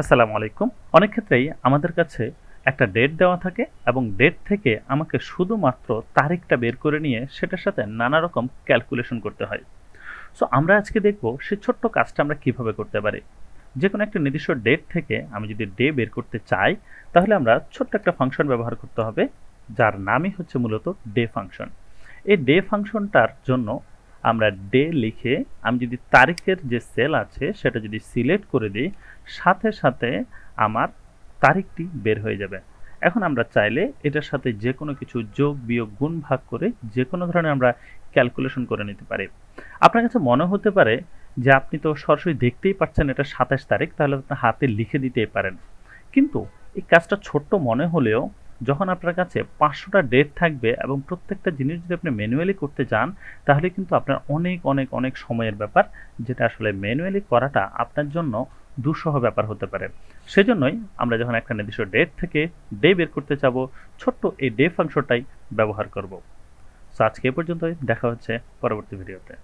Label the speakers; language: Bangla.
Speaker 1: আসসালামু আলাইকুম। অনেক ক্ষেত্রেই আমাদের কাছে একটা ডেট দেওয়া থাকে এবং ডেট থেকে আমাকে শুধুমাত্র তারিখটা বের করে নিয়ে সেটার সাথে নানা রকম ক্যালকুলেশন করতে হয়। সো আমরা আজকে দেখব সেই ছোট্ট কাজটা আমরা কিভাবে করতে পারি। যেকোনো একটা নির্দিষ্ট ডেট থেকে আমি যদি ডে বের করতে চাই, তাহলে আমরা ছোট্ট একটা ফাংশন ব্যবহার করতে হবে, যার নামই হচ্ছে মূলত ডে ফাংশন। এই ডে ফাংশনটার জন্য আমরা ডে লিখে আমি যদি তারিখের যে সেল আছে সেটা যদি সিলেক্ট করে দিই, সাথে সাথে আমার তারিখটি বের হয়ে যাবে। এখন আমরা চাইলে এটার সাথে যে কোনো কিছু যোগ বিয়োগ গুণ ভাগ করে যে কোনো ধরনের আমরা ক্যালকুলেশন করে নিতে পারি। আপনার কাছে মনে হতে পারে যে আপনি তো সরাসরি দেখতেই পাচ্ছেন এটা ২৭ তারিখ, তাহলে আপনি হাতে লিখে দিতেই পারেন। কিন্তু এই কাজটা ছোট্ট মনে হলেও যখন আপনার কাছে ৫০০টা ডেট থাকবে এবং প্রত্যেকটা জিনিস যদি আপনি ম্যানুয়ালি করতে যান, তাহলে কিন্তু আপনার অনেক অনেক অনেক সময়ের ব্যাপার, যেটা আসলে ম্যানুয়ালি করাটা আপনার জন্য দুঃসহ ব্যাপার হতে পারে। সেজন্যই আমরা যখন একটা নির্দিষ্ট ডেট থেকে ডে বের করতে যাব, ছোট্ট এই ডে ফাংশনটাই ব্যবহার করব। সো আজকে এ পর্যন্তই, দেখা হচ্ছে পরবর্তী ভিডিওতে।